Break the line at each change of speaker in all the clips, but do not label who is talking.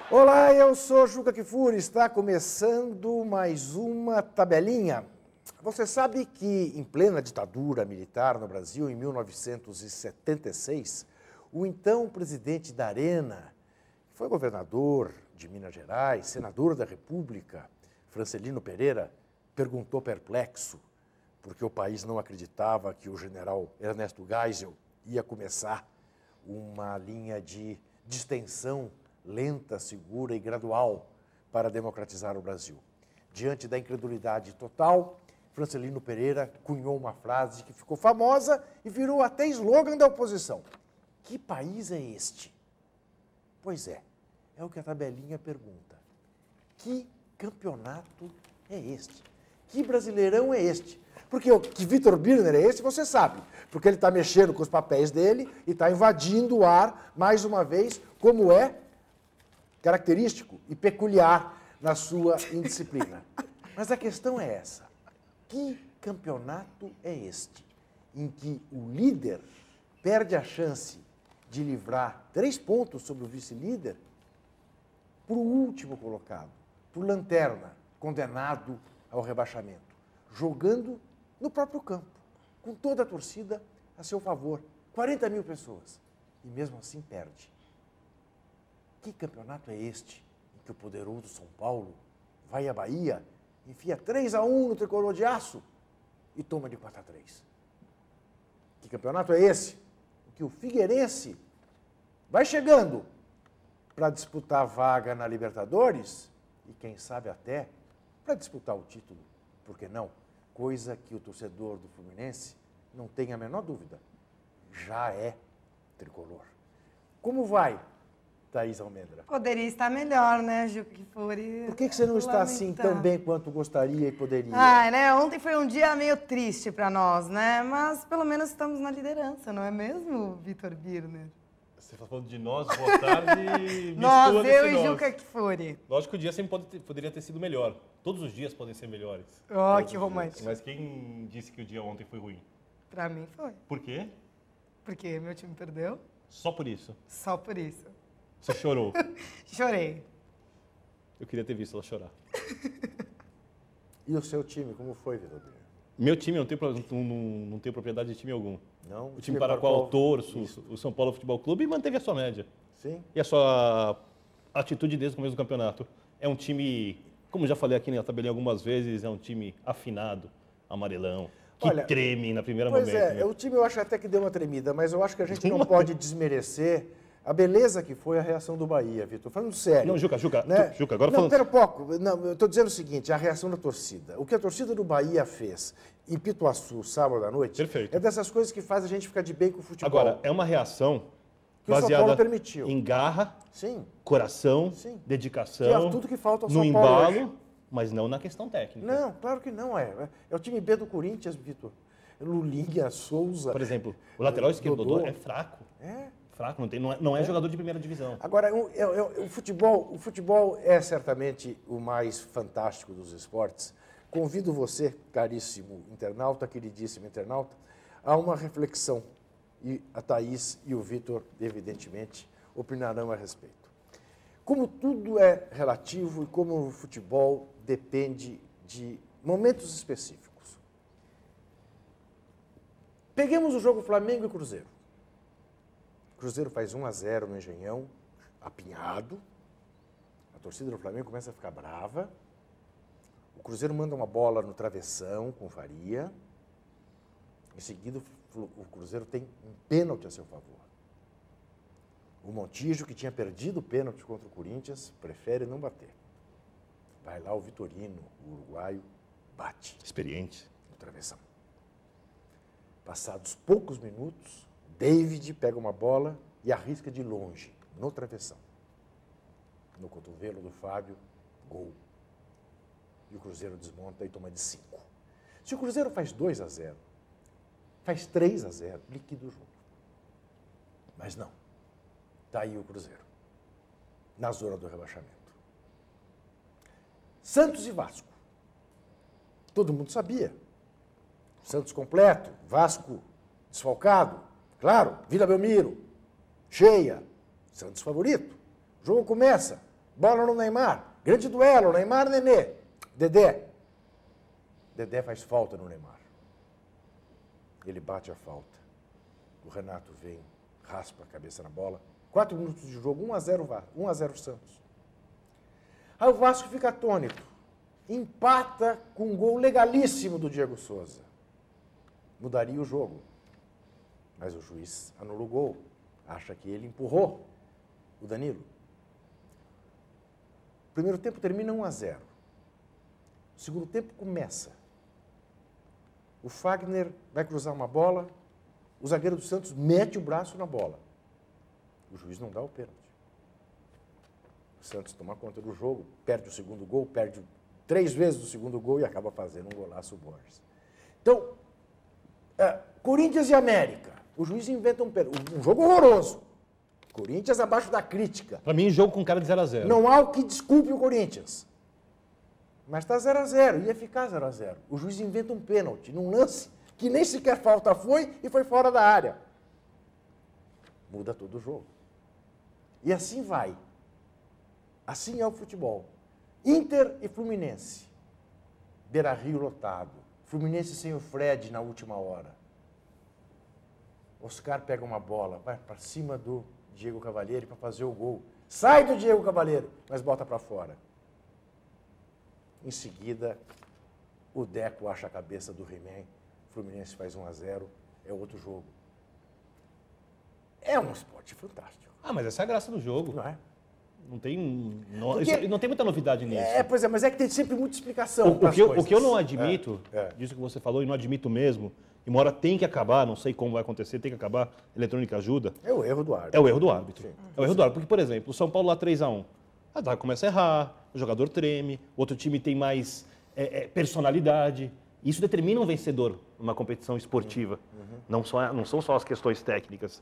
Olá, eu sou Juca Kfouri, está começando mais uma tabelinha. Você sabe que em plena ditadura militar no Brasil, em 1976, o então presidente da Arena, que foi governador de Minas Gerais, senador da República, Francelino Pereira, perguntou perplexo, porque o país não acreditava que o general Ernesto Geisel ia começar uma linha de distensão lenta, segura e gradual para democratizar o Brasil. Diante da incredulidade total, Francelino Pereira cunhou uma frase que ficou famosa e virou até slogan da oposição. Que país é este? Pois é o que a tabelinha pergunta. Que campeonato é este? Que brasileirão é este? Porque que Vitor Birner é este, você sabe. Porque ele está mexendo com os papéis dele e está invadindo o ar, mais uma vez, como é característico e peculiar na sua indisciplina. Mas a questão é essa. Que campeonato é este em que o líder perde a chance de livrar 3 pontos sobre o vice-líder para o último colocado, por lanterna, condenado ao rebaixamento, jogando no próprio campo, com toda a torcida a seu favor, 40 mil pessoas, e mesmo assim perde. Que campeonato é este em que o poderoso São Paulo vai à Bahia, enfia 3-1 no tricolor de aço e toma de 4-3? Que campeonato é esse em que o Figueirense vai chegando para disputar a vaga na Libertadores e, quem sabe, até para disputar o título? Por que não? Coisa que o torcedor do Fluminense não tem a menor dúvida. Já é tricolor. Como vai, Thaís Almendra?
Poderia estar melhor, né, Juca Kfouri?
Por que você não está assim tão bem quanto gostaria e poderia?
Né? Ontem foi um dia meio triste para nós, né? Mas pelo menos estamos na liderança, não é mesmo, Vitor Birner?
Você está falando de nós, boa tarde.
Nós, eu e Juca Kfouri.
Lógico que o dia sempre poderia ter sido melhor. Todos os dias podem ser melhores.
Oh, que romântico.
Mas quem disse que o dia ontem foi ruim?
Para mim foi.
Por quê?
Porque meu time perdeu.
Só por isso?
Só por isso.
Você chorou?
Chorei.
Eu queria ter visto ela chorar.
E o seu time, como foi, Vitor?
Meu time, eu não tenho propriedade de time algum.
Não?
O time para o qual eu torço, o São Paulo Futebol Clube, manteve a sua média.
Sim.
E a sua atitude desde o começo do campeonato. É um time, como já falei aqui na tabelinha algumas vezes, é um time afinado, amarelão, que treme na primeira momento.
Pois o time eu acho até que deu uma tremida, mas eu acho que a gente não pode desmerecer a beleza que foi a reação do Bahia, Vitor. Falando sério.
Não, Juca,
né?
agora falando...
Não, pera um pouco. Não, eu estou dizendo o seguinte, a reação da torcida. O que a torcida do Bahia fez em Pituaçu, sábado à noite,
perfeito,
é dessas coisas que faz a gente ficar de bem com o futebol.
Agora, é uma reação
que baseada o São Paulo permitiu.
Em garra,
sim,
coração,
sim,
dedicação,
que é tudo que falta ao
no
São Paulo
embalo,
hoje.
Mas não na questão técnica.
Não, claro que não é. É o time B do Corinthians, Vitor. Lulinha, Souza...
Por exemplo, o lateral esquerdo Dodô é fraco.
É.
Fraco, não é jogador de primeira divisão.
Agora, o futebol é certamente o mais fantástico dos esportes. Convido você, caríssimo internauta, queridíssimo internauta, a uma reflexão. E a Thaís e o Vitor, evidentemente, opinarão a respeito. Como tudo é relativo e como o futebol depende de momentos específicos. Peguemos o jogo Flamengo e Cruzeiro. O Cruzeiro faz 1-0 no Engenhão, apinhado. A torcida do Flamengo começa a ficar brava. O Cruzeiro manda uma bola no travessão com Faria. Em seguida, o Cruzeiro tem um pênalti a seu favor. O Montijo, que tinha perdido o pênalti contra o Corinthians, prefere não bater. Vai lá o Vitorino, o uruguaio, bate.
Experiente.
No travessão. Passados poucos minutos, David pega uma bola e arrisca de longe, no travessão. No cotovelo do Fábio, gol. E o Cruzeiro desmonta e toma de 5. Se o Cruzeiro faz 2-0, faz 3-0, liquida o jogo. Mas não. Está aí o Cruzeiro, na zona do rebaixamento. Santos e Vasco. Todo mundo sabia. Santos completo, Vasco desfalcado. Claro, Vila Belmiro, cheia. Santos favorito. O jogo começa. Bola no Neymar. Grande duelo, Neymar, Nenê. Dedé. Dedé faz falta no Neymar. Ele bate a falta. O Renato vem, raspa a cabeça na bola. 4 minutos de jogo, 1-0 Santos. Aí o Vasco fica atônito. Empata com um gol legalíssimo do Diego Souza. Mudaria o jogo. Mas o juiz anula o gol. Acha que ele empurrou o Danilo. O primeiro tempo termina 1-0. O segundo tempo começa. O Fagner vai cruzar uma bola, o zagueiro do Santos mete o braço na bola. O juiz não dá o pênalti. O Santos toma conta do jogo, perde o segundo gol, perde 3 vezes o segundo gol e acaba fazendo um golaço Borges. Então, Corinthians e América. O juiz inventa um jogo horroroso. Corinthians abaixo da crítica.
Para mim, jogo com cara de 0-0.
Não há o que desculpe o Corinthians. Mas está 0-0, ia ficar 0-0. O juiz inventa um pênalti num lance que nem sequer falta foi e foi fora da área. Muda todo o jogo. E assim vai. Assim é o futebol. Inter e Fluminense. Beira-Rio lotado. Fluminense sem o Fred na última hora. Oscar pega uma bola, vai para cima do Diego Cavalieri para fazer o gol. Sai do Diego Cavalieri, mas bota para fora. Em seguida, o Deco acha a cabeça do He-Man, o Fluminense faz 1-0, é outro jogo. É um esporte fantástico.
Mas essa é a graça do jogo.
Não é?
Não tem muita novidade nisso.
Pois é, mas é que tem sempre muita explicação.
O que eu não admito, disso que você falou, e não admito mesmo, e uma hora tem que acabar, não sei como vai acontecer, tem que acabar, eletrônica ajuda.
É o erro do árbitro.
É o erro do árbitro.
Sim.
É o erro do árbitro. Porque, por exemplo, o São Paulo lá 3-1. Começa a errar, o jogador treme, o outro time tem mais personalidade. Isso determina um vencedor numa competição esportiva. Não são só as questões técnicas.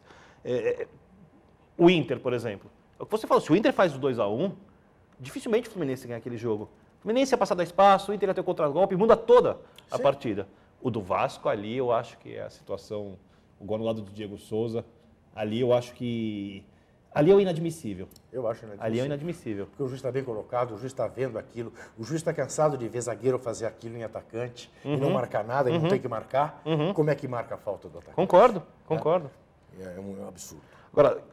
O Inter, por exemplo. É o que você falou, se o Inter faz o 2-1, dificilmente o Fluminense ganha aquele jogo. O Fluminense ia passar da espaço, o Inter ia ter o contra-golpe, muda toda a partida. O do Vasco ali, eu acho que é a situação, o gol no lado do Diego Souza, ali eu acho que... Ali é o inadmissível.
Eu acho inadmissível.
Ali é o inadmissível.
Porque o juiz está bem colocado, o juiz está vendo aquilo, o juiz está cansado de ver zagueiro fazer aquilo em atacante e não marcar nada, e não tem que marcar. Como é que marca a falta do atacante?
Concordo.
É um absurdo.
Agora,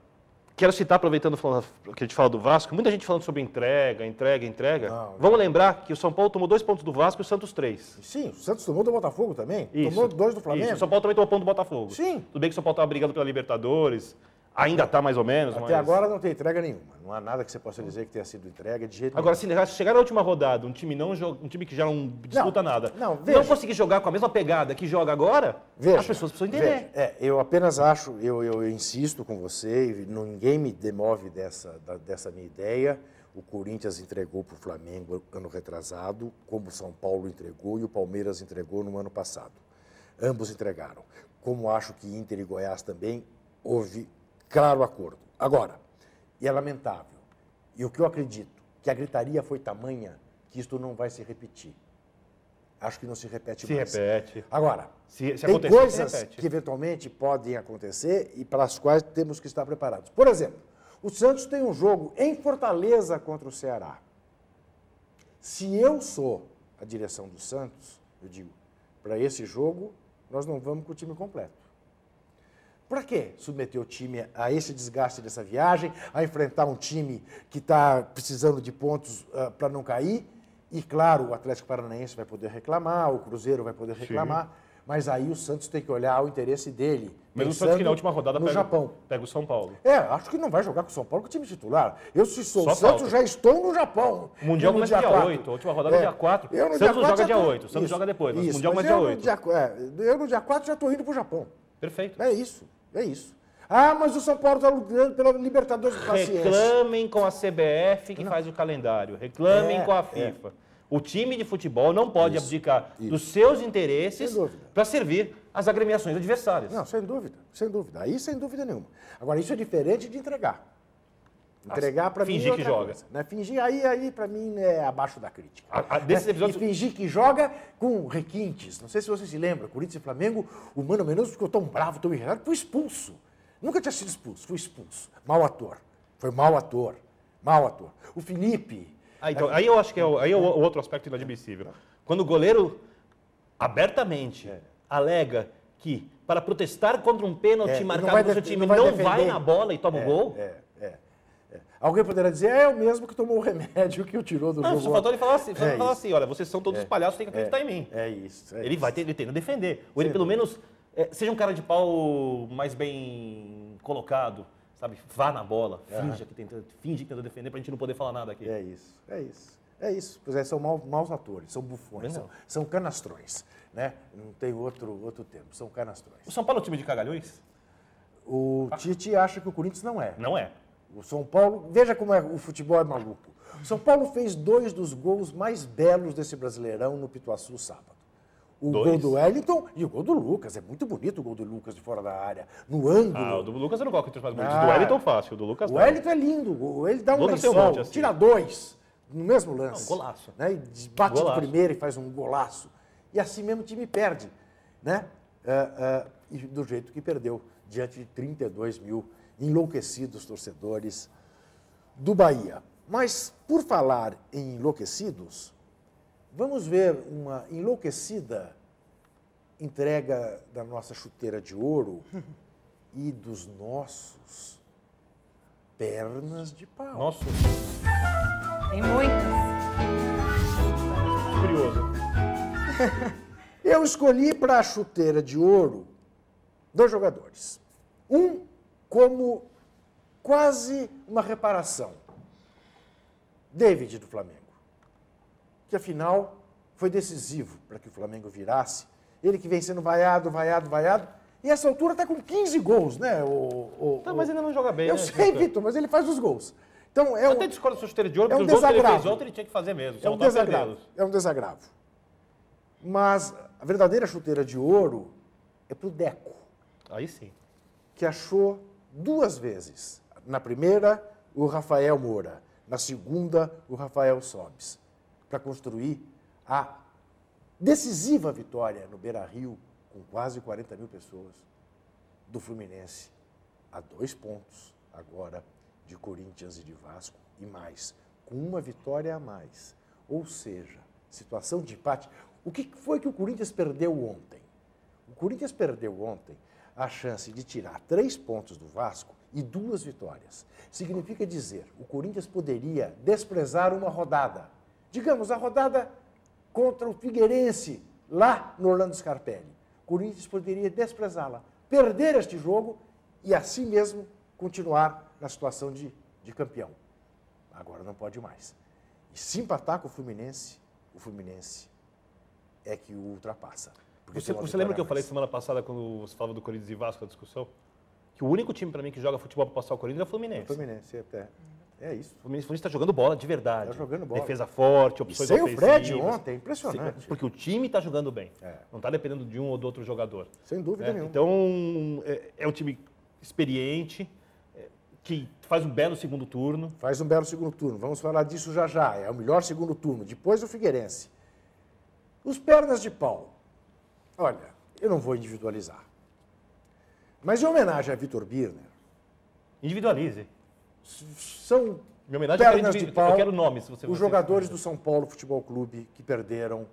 quero citar, aproveitando que a gente fala do Vasco, muita gente falando sobre entrega.
Não.
Vamos lembrar que o São Paulo tomou 2 pontos do Vasco e o Santos 3.
Sim, o Santos tomou do Botafogo também.
Isso.
Tomou 2 do Flamengo.
Isso. O São Paulo também tomou ponto do Botafogo.
Sim.
Tudo bem que o São Paulo estava brigando pela Libertadores, ainda está mais ou menos.
Até agora não tem entrega nenhuma. Não há nada que você possa dizer que tenha sido entrega de jeito
Agora,
nenhum.
se chegar na última rodada, um time que já não disputa nada,
não, veja.
não conseguir jogar com a mesma pegada que joga agora, as pessoas precisam entender.
Veja. Eu apenas acho, eu insisto com você, e ninguém me demove dessa minha ideia. O Corinthians entregou para o Flamengo ano retrasado, como o São Paulo entregou e o Palmeiras entregou no ano passado. Ambos entregaram. Como acho que Inter e Goiás também, houve claro acordo. Agora, e é lamentável, e o que eu acredito, que a gritaria foi tamanha que isto não vai se repetir. Acho que não se repete mais.
Se repete.
Agora,
se
tem
acontecer,
coisas
se repete.
que eventualmente podem acontecer e para as quais temos que estar preparados. Por exemplo, o Santos tem um jogo em Fortaleza contra o Ceará. Se eu sou a direção do Santos, eu digo, para esse jogo, nós não vamos com o time completo. Para quê submeter o time a esse desgaste dessa viagem, a enfrentar um time que está precisando de pontos para não cair? E, claro, o Atlético Paranaense vai poder reclamar, o Cruzeiro vai poder reclamar, mas aí o Santos tem que olhar o interesse dele.
Mas o Santos que na última rodada pega o São Paulo.
Acho que não vai jogar com o São Paulo com o time titular. Eu, se sou o Santos,
falta.
já estou no Japão.
O Mundial começa dia 8, a última rodada é dia 4. O Santos joga dia 8, o Santos joga depois, mas o Mundial começa dia 8.
Eu no dia 4 já estou indo para o Japão.
Perfeito.
É isso. Mas o São Paulo está lutando pela Libertadores de paciência.
Reclamem com a CBF que faz o calendário. Reclamem com a FIFA. O time de futebol não pode abdicar dos seus interesses para servir as agremiações adversárias.
Não, sem dúvida. Aí, sem dúvida nenhuma. Agora, isso é diferente de entregar. Entregar para mim é
fingir que
outra
joga.
coisa, né? Fingir aí para mim é abaixo da crítica.
Desses
Né?
episódios...
E fingir que joga com requintes. Não sei se você se lembra, Corinthians e Flamengo, o Mano Menezes ficou tão bravo, tão irritado, foi expulso. Nunca tinha sido expulso, foi expulso. Mau ator. Foi mau ator. Mau ator. O Felipe...
Então, aí eu acho que aí é o outro aspecto inadmissível. Quando o goleiro abertamente alega que para protestar contra um pênalti marcado no seu time não vai na bola e toma o gol...
Alguém poderá dizer, é o mesmo que tomou o remédio que o tirou do jogo.
Só faltou ele falar assim, olha, vocês são todos palhaços, tem que acreditar em mim.
É isso.
Ele tenta defender. Ou ele, pelo menos, seja um cara de pau mais bem colocado, sabe? Vá na bola, finge que tenta defender pra gente não poder falar nada aqui.
É isso. Pois é, são maus atores, são bufões, são canastrões. Né? Não tem outro termo, são canastrões.
O São Paulo é um time de cagalhões?
O Tite acha que o Corinthians não é.
Não é.
O São Paulo, veja como o futebol é maluco. O São Paulo fez 2 dos gols mais belos desse Brasileirão no Pituaçu sábado. O gol do Wellington e o gol do Lucas. É muito bonito o gol do Lucas de fora da área, no ângulo.
O do Lucas eu não gosto mais bonito. O do Wellington fácil, o do Lucas
O
não.
Wellington é lindo. Ele dá um
Lucas tem
lençol,
monte, assim.
tira 2 no mesmo lance.
Golaço.
Né? E bate de primeira e faz um golaço. E assim mesmo o time perde. Né? E do jeito que perdeu, diante de 32 mil enlouquecidos torcedores do Bahia. Mas, por falar em enlouquecidos, vamos ver uma enlouquecida entrega da nossa chuteira de ouro e dos nossos pernas de pau.
Nossa,
Tem muitas.
curioso.
Eu escolhi para a chuteira de ouro 2 jogadores. Um como quase uma reparação. David, do Flamengo. Que, afinal, foi decisivo para que o Flamengo virasse. Ele que vem sendo vaiado. E, essa altura, está com 15 gols, né?
Mas ainda não joga bem.
Eu
né,
sei, Vitor, mas ele faz os gols. Então,
Eu até discordo da sua chuteira de ouro,
é
porque
um
os gols que ele
desagravo.
fez ontem ele tinha que fazer mesmo.
É um desagravo. É um desagravo. Mas a verdadeira chuteira de ouro é para o Deco,
Aí sim.
que achou 2 vezes. Na primeira, o Rafael Moura. Na segunda, o Rafael Sobis. Para construir a decisiva vitória no Beira-Rio, com quase 40 mil pessoas, do Fluminense, a 2 pontos agora de Corinthians e de Vasco, e mais, com uma vitória a mais. Ou seja, situação de empate. O que foi que o Corinthians perdeu ontem? O Corinthians perdeu ontem a chance de tirar 3 pontos do Vasco e 2 vitórias. Significa dizer, o Corinthians poderia desprezar uma rodada. Digamos, a rodada contra o Figueirense, lá no Orlando Scarpelli. O Corinthians poderia desprezá-la, perder este jogo e assim mesmo continuar na situação de campeão. Agora não pode mais. E se empatar com o Fluminense é que o ultrapassa.
Você lembra que eu falei semana passada, quando você falava do Corinthians e Vasco, a discussão? Que o único time, para mim, que joga futebol para passar o Corinthians é o Fluminense.
O Fluminense, é isso.
O Fluminense está jogando bola de verdade.
Está jogando bola.
Defesa forte, opções
sem
ofensivas.
o Fred ontem, impressionante.
Porque o time está jogando bem. Não está dependendo de um ou do outro jogador.
Sem dúvida nenhuma.
Então, é um time experiente, que faz um belo segundo turno.
Faz um belo segundo turno. Vamos falar disso já já. É o melhor segundo turno. Depois o Figueirense. Os pernas de pau. Olha, eu não vou individualizar. Mas em homenagem a Vitor Birner,
Individualize.
são
Minha homenagem
pernas de pau
eu quero nomes. Se você
os jogadores do São Paulo Futebol Clube que perderam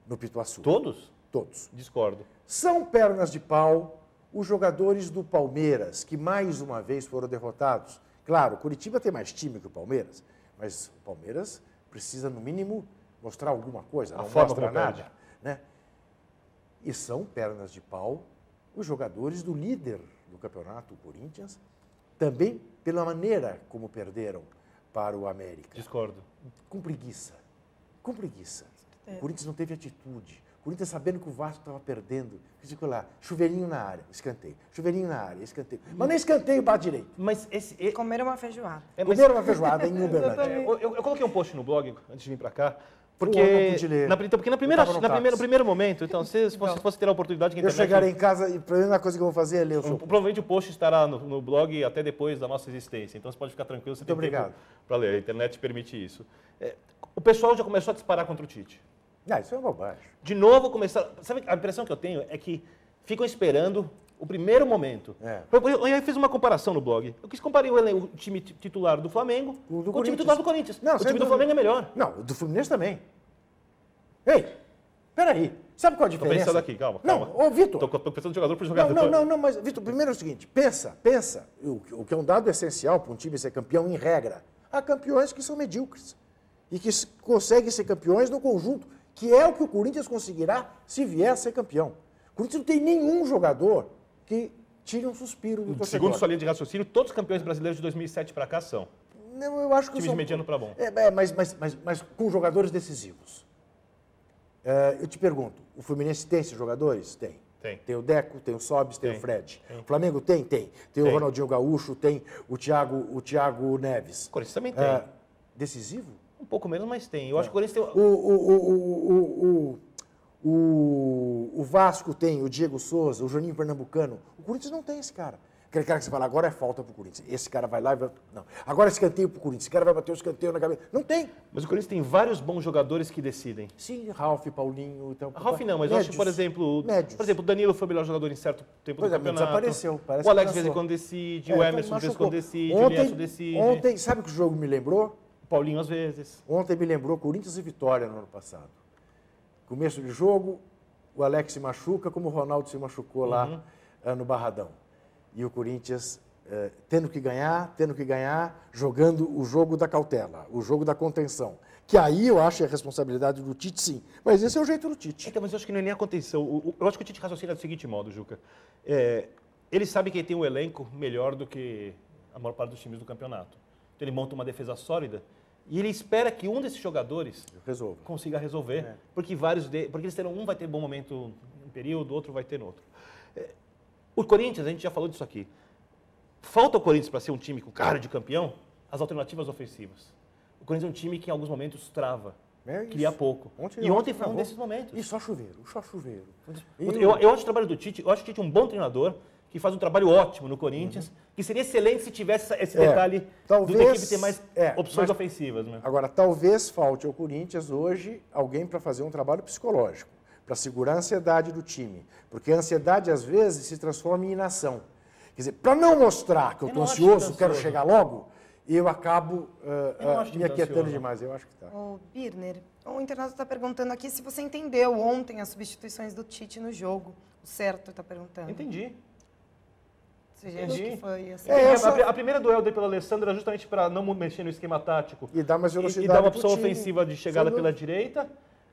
no Pituaçu.
Todos?
Todos.
Discordo.
São pernas de pau os jogadores do Palmeiras, que mais uma vez foram derrotados. Claro, o Curitiba tem mais time que o Palmeiras, mas o Palmeiras precisa, no mínimo, mostrar alguma coisa. Não mostra nada. Né? E são pernas de pau os jogadores do líder do campeonato, o Corinthians, também pela maneira como perderam para o América.
Discordo.
Com preguiça. Com preguiça. O Corinthians não teve atitude. O Corinthians, sabendo que o Vasco estava perdendo, ficou lá, chuveirinho na área, escanteio. Chuveirinho na área, escanteio. Mas nem escanteio bate direito.
Mas
Comeram uma feijoada.
Comeram uma feijoada em Uberlândia.
Eu coloquei um post no blog, antes de vir para cá, Porque, no primeiro momento, então, se fosse ter a oportunidade que a internet...
Eu chegarei em casa e a primeira coisa que eu vou fazer é ler o seu...
Provavelmente o post estará no blog até depois da nossa existência, então você pode ficar tranquilo, você tem tempo para ler, a internet permite isso. O pessoal já começou a disparar contra o Tite.
Isso é uma bobagem.
De novo começaram... Sabe, a impressão que eu tenho é que ficam esperando o primeiro momento. Eu fiz uma comparação no blog. Eu quis comparar o time titular do Flamengo com o time titular do Corinthians. O time do Flamengo é melhor.
Não, o do Fluminense também. Ei, peraí. Sabe qual a diferença?
Estou pensando aqui, calma.
Não, ô Vitor.
Estou pensando de jogador por jogador.
Não, mas Vitor, primeiro é o seguinte, pensa. O que é um dado essencial para um time ser campeão em regra. Há campeões que são medíocres e que conseguem ser campeões no conjunto, que é o que o Corinthians conseguirá se vier a ser campeão. O Corinthians não tem nenhum jogador que tire um suspiro do torcedor.
Segundo sua linha de raciocínio, todos os campeões brasileiros de 2007 para cá são.
Não, eu acho que
time de mediano para bom.
Mas com jogadores decisivos. Eu te pergunto, o Fluminense tem esses jogadores? Tem. Tem o Deco, tem o Sobis, tem o Fred. O Flamengo tem? Tem. Tem o Ronaldinho Gaúcho, tem o Thiago Neves.
O Corinthians também tem.
Decisivo?
Um pouco menos, mas tem. Eu acho que o Corinthians tem...
O Vasco tem o Diego Souza, o Juninho Pernambucano. O Corinthians não tem esse cara. Aquele cara que você fala, agora é falta pro Corinthians. Esse cara vai lá e vai... Não. Agora é escanteio pro Corinthians. Esse cara vai bater o escanteio na cabeça. Não tem.
Mas o Corinthians tem vários bons jogadores que decidem.
Sim, Ralf, Paulinho... Então,
Ralf não, mas eu acho que, por exemplo, o Danilo foi o melhor jogador em certo tempo do campeonato.
Desapareceu.
O Alex de vez em quando decide, o Emerson de vez em quando decide, o Eliasson decide.
Ontem, sabe o que o jogo me lembrou?
O Paulinho às vezes.
Ontem me lembrou Corinthians e Vitória no ano passado. Começo de jogo, o Alex se machuca, como o Ronaldo se machucou lá no Barradão. E o Corinthians tendo que ganhar, jogando o jogo da cautela, o jogo da contenção. Que aí eu acho a responsabilidade do Tite, sim. Mas esse é o jeito do Tite.
Então, mas eu acho que não é nem a contenção. Eu acho que o Tite raciocina do seguinte modo, Juca. Ele sabe que ele tem um elenco melhor do que a maior parte dos times do campeonato. Então ele monta uma defesa sólida e ele espera que um desses jogadores consiga resolver, porque eles terão, um vai ter bom momento em período, outro vai ter no outro. O Corinthians, a gente já falou disso aqui. Falta o Corinthians para ser um time com cara de campeão, as alternativas ofensivas. O Corinthians é um time que em alguns momentos trava, cria pouco. Ontem foi um desses momentos.
E só chuveiro.
Eu acho o trabalho do Tite, eu acho o Tite um bom treinador, que faz um trabalho ótimo no Corinthians, que seria excelente se tivesse esse detalhe da equipe ter mais opções ofensivas. Né?
Agora, talvez falte ao Corinthians hoje alguém para fazer um trabalho psicológico, para segurar a ansiedade do time. Porque a ansiedade, às vezes, se transforma em inação. Quer dizer, para não mostrar que eu estou ansioso, quero chegar logo, eu acabo me aquietando demais. Eu acho que está.
Ô, Birner, o internauta está perguntando aqui se você entendeu ontem as substituições do Tite no jogo. O certo está perguntando.
Entendi.
Você já acha que foi assim?
A primeira duelo dele pela Alessandra era justamente para não mexer no esquema tático.
E dar mais velocidade.
E dar uma opção ofensiva de chegada pela direita.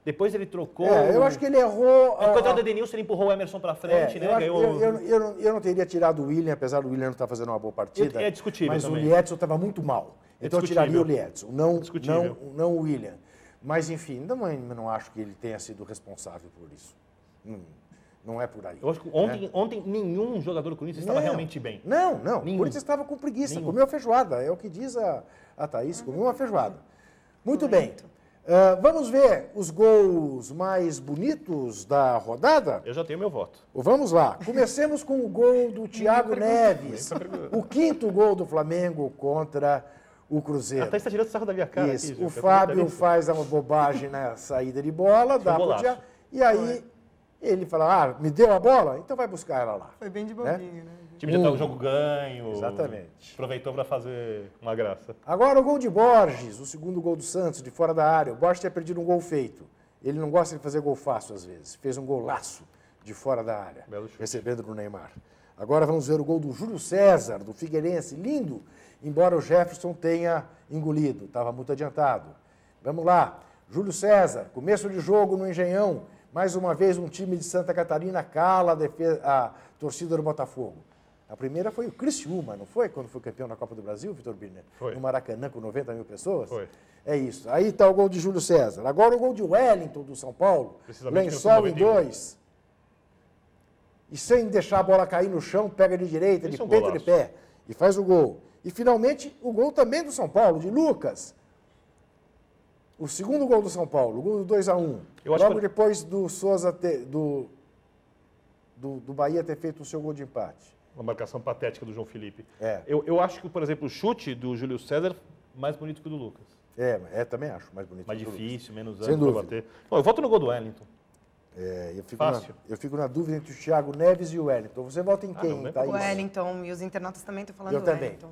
Depois ele trocou...
eu acho que ele errou...
Coitado do Edenilson, ele empurrou o Emerson para frente, né?
Eu não teria tirado o William, apesar do William não estar fazendo uma boa partida.
É discutível
mas
também.
O Liedson estava muito mal. Então eu tiraria o Liedson, não o William. Mas, enfim, não acho que ele tenha sido responsável por isso. Não é por aí.
Eu acho que ontem nenhum jogador do Corinthians estava realmente bem.
Não. O Corinthians estava com preguiça. Comeu a feijoada. É o que diz a Thaís. Comeu uma feijoada. Muito bem. Vamos ver os gols mais bonitos da rodada?
Eu já tenho meu voto.
Vamos lá. Comecemos com o gol do Thiago Neves. O 5º gol do Flamengo contra o Cruzeiro.
Até está tirando o sarro da minha cara.
Isso. Aqui, o Fábio faz uma bobagem na saída de bola. Dá pro Thiago, e aí ele fala, me deu a bola? Então vai buscar ela lá.
Foi bem de bobinho, né?
O time já está o jogo ganho.
Exatamente.
Aproveitou para fazer uma graça.
Agora o gol de Borges, o 2º gol do Santos, de fora da área. O Borges tinha perdido um gol feito. Ele não gosta de fazer gol fácil às vezes. Fez um golaço de fora da área, recebendo no Neymar. Agora vamos ver o gol do Júlio César, do Figueirense. Lindo, embora o Jefferson tenha engolido. Estava muito adiantado. Vamos lá. Júlio César, começo de jogo no Engenhão. Mais uma vez um time de Santa Catarina cala a torcida do Botafogo. A primeira foi o Criciúma, não foi? Quando foi campeão na Copa do Brasil, Vitor Birner?
Foi.
No Maracanã, com 90 mil pessoas?
Foi.
É isso. Aí está o gol de Júlio César. Agora o gol de Wellington, do São Paulo. Lençol em 2. E sem deixar a bola cair no chão, pega de direita, de peito, de pé. E faz o gol. E finalmente o gol também do São Paulo, de Lucas. O segundo gol do São Paulo, o gol do 2-1. Logo depois do Souza do Bahia ter feito o seu gol de empate.
Uma marcação patética do João Felipe.
É.
Eu acho que, por exemplo, o chute do Júlio César mais bonito que o do Lucas.
Também acho mais bonito.
Mais difícil, menos
Sem
amplo para
dúvida.
bater. Bom, eu voto no gol do Wellington.
Eu fico na dúvida entre o Thiago Neves e o Wellington. Você vota em quem,
não,
Thaís?
O Wellington, e os internautas também estão falando
Eu
do
também.
Wellington.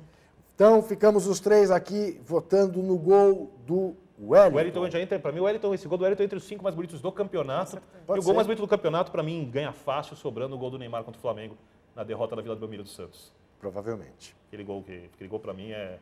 Então, ficamos os três aqui votando no gol do Wellington.
O Wellington já entra, para mim, esse gol do Wellington é entre os 5 mais bonitos do campeonato.
Pode
E o gol
ser.
mais bonito do campeonato, para mim, ganha fácil, sobrando o gol do Neymar contra o Flamengo na derrota da Vila Belmiro do Santos.
Provavelmente.
Aquele gol para mim, é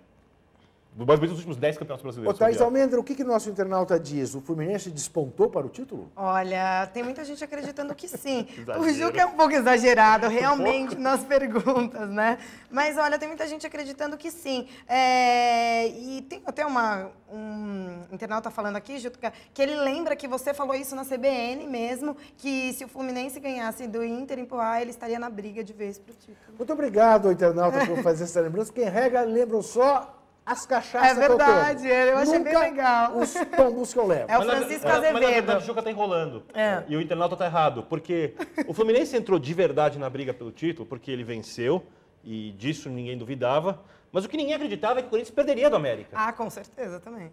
o mais bonito dos últimos 10 campeonatos brasileiros.
Ô, Thaís Almendra, o que o nosso internauta diz? O Fluminense despontou para o título?
Olha, tem muita gente acreditando que sim. O
Exagero.
Juca é um pouco exagerado, realmente, nas perguntas, né? Mas, olha, tem muita gente acreditando que sim. E tem até um internauta falando aqui, Juca, que ele lembra que você falou isso na CBN mesmo, que se o Fluminense ganhasse do Inter empurrar, ele estaria na briga de vez pro título.
Muito obrigado, internauta, por fazer essa lembrança. Quem rega, lembra só as cachaças
É verdade,
que eu tomo.
eu achei bem
Nunca
legal.
os tombos que eu levo.
É o Francisco Azevedo.
Mas na verdade o Juca tá enrolando.
É.
E o internauta tá errado. Porque o Fluminense entrou de verdade na briga pelo título, porque ele venceu, e disso ninguém duvidava. Mas o que ninguém acreditava é que o Corinthians perderia do América.
Ah, com certeza, também.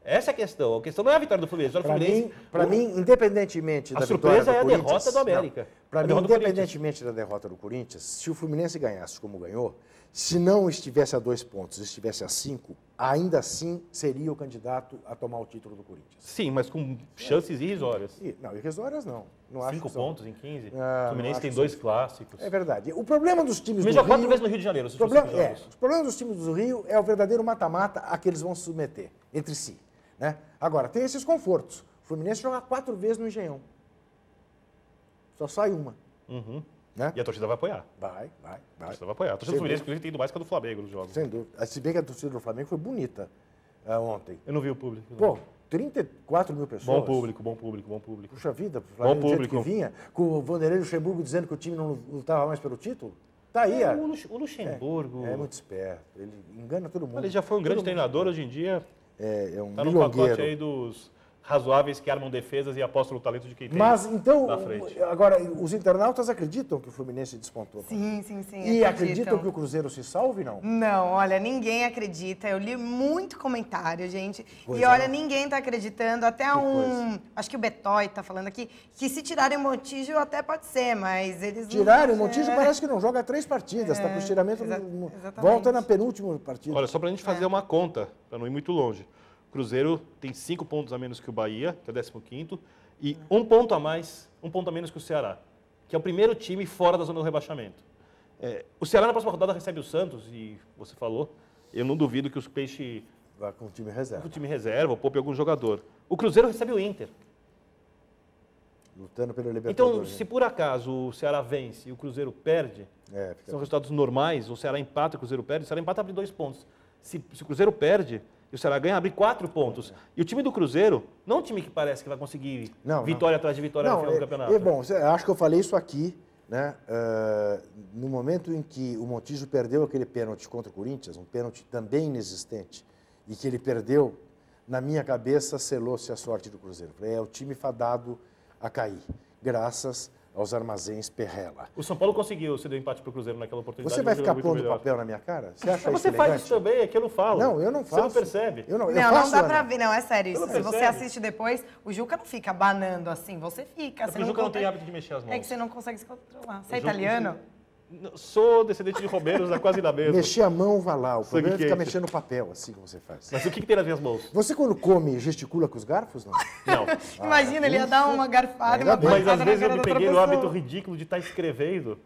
Essa é a questão. A questão não é a vitória do Fluminense.
Para mim, independentemente da
a
vitória
surpresa
do
é a
Corinthians...
derrota do América.
Para
A
mim,
derrota do
independentemente da derrota do Corinthians, se o Fluminense ganhasse como ganhou, se não estivesse a 2 pontos, estivesse a 5, ainda assim seria o candidato a tomar o título do Corinthians.
Sim, mas com chances irrisórias.
Irrisórias não. Não acho
5
que são.
pontos em 15.
Ah,
O Fluminense
não
tem
acho
2
que
clássicos.
É verdade. O problema dos times do
Mesmo
Rio...
4 vezes no Rio de Janeiro,
Os problemas
jogos.
dos times do Rio é o verdadeiro mata-mata a que eles vão se submeter entre si. Né? Agora, tem esses confortos. O Fluminense joga 4 vezes no Engenhão. Só sai uma.
Uhum.
Né?
E a torcida vai apoiar.
Vai.
A torcida vai apoiar. A torcida do Fluminense, inclusive, tem ido mais que a do Flamengo nos jogos.
Sem dúvida. Se bem que a torcida do Flamengo foi bonita ontem.
Eu não vi o público.
Pô, 34 mil pessoas.
Bom público.
Puxa vida, o Flamengo
Bom
do jeito
público.
que vinha, com o Vanderlei Luxemburgo dizendo que o time não lutava mais pelo título. Tá aí.
O Luxemburgo...
É muito esperto. Ele engana todo mundo.
Ele já foi um grande
Todo mundo.
treinador, hoje em dia
É um
está no pacote
milongueiro.
aí dos razoáveis que armam defesas e apostam no talento de quem tem
Mas, então,
na frente.
agora, os internautas acreditam que o Fluminense despontou.
Sim.
E acreditam que o Cruzeiro se salve, não?
Não, olha, ninguém acredita. Eu li muito comentário, gente.
Pois
e olha,
é.
ninguém tá acreditando. Até acho que o Betói tá falando aqui, que se tirarem o Montijo até pode ser, mas eles não...
Tirarem, o Montijo parece que não joga 3 partidas, está com estiramento,
exatamente.
volta na penúltima partida.
Olha, só para a gente fazer uma conta, para não ir muito longe. O Cruzeiro tem 5 pontos a menos que o Bahia, que é o 15º, e 1 ponto a menos que o Ceará, que é o primeiro time fora da zona do rebaixamento. O Ceará na próxima rodada recebe o Santos, e você falou, eu não duvido que os Peixe
Vai com o time reserva.
o time reserva, ou poupe algum jogador. O Cruzeiro recebe o Inter.
Lutando pelo Libertadores.
Então, se por acaso o Ceará vence e o Cruzeiro perde, são resultados normais, o Ceará empata e o Cruzeiro perde, o Ceará empata abre 2 pontos. Se o Cruzeiro perde e o Ceará ganha, abre 4 pontos. E o time do Cruzeiro não é um time que parece que vai conseguir vitória atrás de vitória no final do campeonato.
Bom, acho que eu falei isso aqui, né? No momento em que o Montijo perdeu aquele pênalti contra o Corinthians, um pênalti também inexistente, e que ele perdeu, na minha cabeça selou-se a sorte do Cruzeiro. É o time fadado a cair, graças aos armazéns Perrella.
O São Paulo conseguiu ceder o empate para o Cruzeiro naquela oportunidade.
Você vai
jogou
ficar
muito
pondo
melhor.
papel na minha cara? Você acha
Mas
isso
você faz
elegante?
isso também, é que eu não falo.
Não, eu não faço.
Você não percebe.
Eu
Não,
faço,
não dá pra
Ana.
ver, não, é sério.
Você não
Se você
percebe?
assiste depois, o Juca não fica banando assim, você fica.
Porque o Juca não tem hábito de mexer as mãos.
É que você não consegue se controlar. Você é
O Juca-
italiano?
Sou descendente de Romeiros, é quase da mesma.
Mexer a mão, vai lá. O problema é
Sangue
ficar
quente.
mexendo papel, assim que você faz.
Mas o que tem nas minhas mãos?
Você, quando come, gesticula com os garfos? Não.
Não.
Imagina, ele ia dar uma garfada e
Ainda
uma
bem.
Mas
pancada
às vezes
na
eu
cara
me
da outra
peguei no hábito
pessoa.
ridículo de estar escrevendo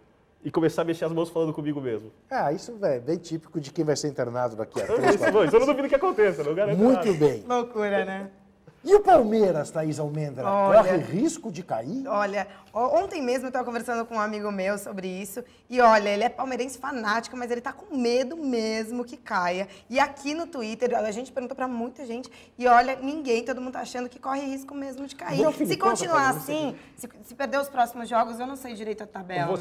e começar a mexer as mãos falando comigo mesmo.
Isso é bem típico de quem vai ser internado daqui a 3, 4
Isso eu não duvido que aconteça, não garanto nada.
Muito bem.
Loucura, né?
E o Palmeiras, Thaís Almendra,
Olha.
corre risco de cair?
Olha, ontem mesmo eu estava conversando com um amigo meu sobre isso. E olha, ele é palmeirense fanático, mas ele tá com medo mesmo que caia. E aqui no Twitter, a gente perguntou para muita gente. E olha, todo mundo tá achando que corre risco mesmo de cair.
Meu
Se
filho,
continuar
conta pra mim,
assim, se perder os próximos jogos, eu não sei direito a tabela.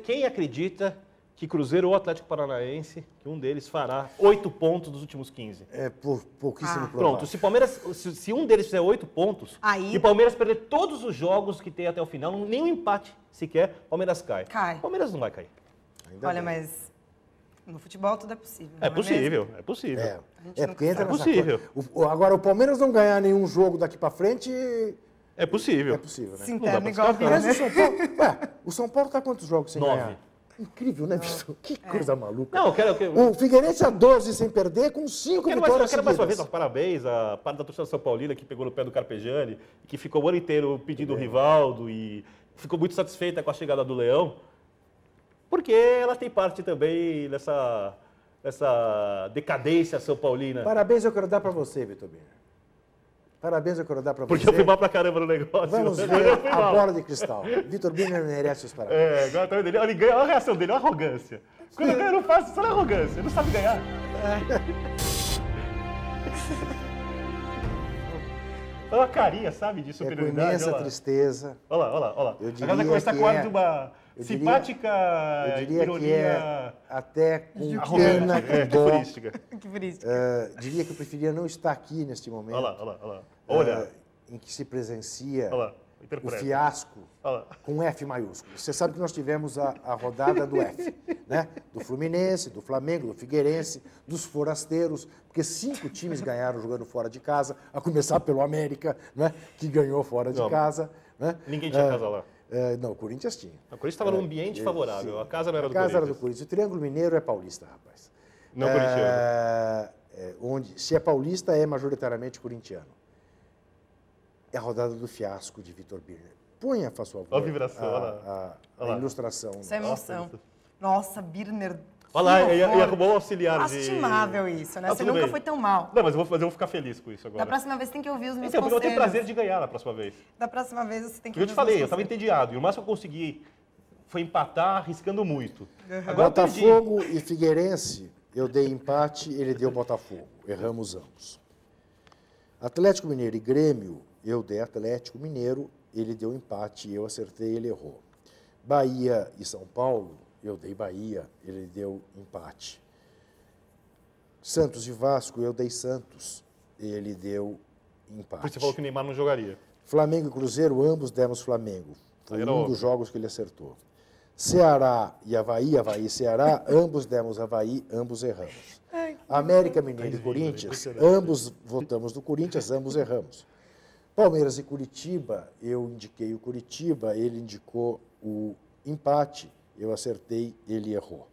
Quem acredita que Cruzeiro ou Atlético Paranaense, que um deles fará 8 pontos dos últimos 15.
É pouquíssimo provável.
Pronto, se um deles fizer 8 pontos,
Aí-
e o Palmeiras perder todos os jogos que tem até o final, nenhum empate sequer, o Palmeiras cai.
Cai.
O Palmeiras não vai cair.
Ainda
Olha,
bem.
mas no futebol tudo é possível.
É
não
possível, é possível.
É,
gente
é
não
porque entra
sabe.
nessa
É possível.
coisa. Agora, o Palmeiras não ganhar nenhum jogo daqui pra frente,
É possível.
é possível, né?
Se
Não dá
interna
pra
igual a
descartar.
vida,
Mas
né?
o São Paulo... Ué, o São Paulo tá quantos jogos sem
9.
ganhar? Incrível, né, bicho? Que coisa maluca.
Não, eu quero
O Figueirense a 12 sem perder, com 5
eu
vitórias
quero mais uma vez
seguidas.
dar parabéns à parte da torcida São Paulina que pegou no pé do Carpegiani, que ficou o ano inteiro pedindo o Rivaldo e ficou muito satisfeita com a chegada do Leão, porque ela tem parte também nessa decadência São Paulina.
Parabéns eu quero dar pra você, Vitor Biner. Parabéns eu quero dar pra
Porque
você.
eu fui mal pra caramba no negócio.
Vamos
Eu
ver
fui
a
mal.
bola de cristal. Vitor Biner merece os parabéns.
É, agora tá vendo ele? Olha, ele ganha, olha a reação dele, olha a arrogância. Quando o cara não faz, só na arrogância, ele não sabe ganhar. Olha a carinha, sabe, de
É com
superioridade.
imensa
olha lá.
tristeza.
Olha lá, olha lá, olha lá.
Eu
Agora
diria
vai começar
que
com ar
é-
de uma
eu
simpática
Eu diria
ironia
que é até com
arrogante,
pena, com
é,
dó.
turística.
Que por isso.
Diria que eu preferia não estar aqui neste momento.
Olha lá, olha lá, olha lá. Olha,
Em que se presencia
olha lá,
o
interpreta.
fiasco
Olha lá.
com F maiúsculo. Você sabe que nós tivemos a rodada do F, né? Do Fluminense, do Flamengo, do Figueirense, dos forasteiros, porque 5 times ganharam jogando fora de casa, a começar pelo América, né? Que ganhou fora de
Não.
casa. Né?
Ninguém tinha casa lá.
Não, o Corinthians tinha.
O Corinthians estava num ambiente favorável, a casa não era
A
do
casa era
Corinthians.
do Corinthians. O Triângulo Mineiro é paulista, rapaz.
Não corintiano.
Onde, se é paulista, é majoritariamente corintiano. É a rodada do fiasco de Vitor Birner. Ponha, faz favor,
Olha a vibração, olha lá.
a
Olha lá.
ilustração.
Isso é emoção. Nossa, Birner.
Olha lá,
que
e
horror.
arrumou um auxiliar de...
Lastimável isso, né?
Ah,
Você
tudo
nunca
bem.
foi tão mal.
Não, mas eu vou ficar feliz com isso
Da
agora.
próxima vez tem que ouvir os meus
Então, porque eu vou ter
conselhos.
prazer de ganhar na próxima vez.
Da próxima vez você tem que
Eu
ouvir
te falei,
os
eu
meus
estava
conselhos.
entediado. E o máximo que eu consegui foi empatar arriscando muito. Agora eu perdi.
Botafogo e Figueirense, eu dei empate, ele deu Botafogo. Erramos ambos. Atlético Mineiro e Grêmio, eu dei Atlético Mineiro, ele deu empate, eu acertei, ele errou. Bahia e São Paulo, eu dei Bahia, ele deu empate. Santos e Vasco, eu dei Santos, ele deu empate.
Por isso você falou que o Neymar não jogaria.
Flamengo e Cruzeiro, ambos demos Flamengo. Foi
Aí era
um
óbvio.
dos jogos que ele acertou. Ceará e Avaí, Avaí e Ceará, ambos demos Avaí, ambos erramos. América, Mineiro e Corinthians, ambos votamos do Corinthians, ambos erramos. Palmeiras e Curitiba, eu indiquei o Curitiba, ele indicou o empate, eu acertei, ele errou.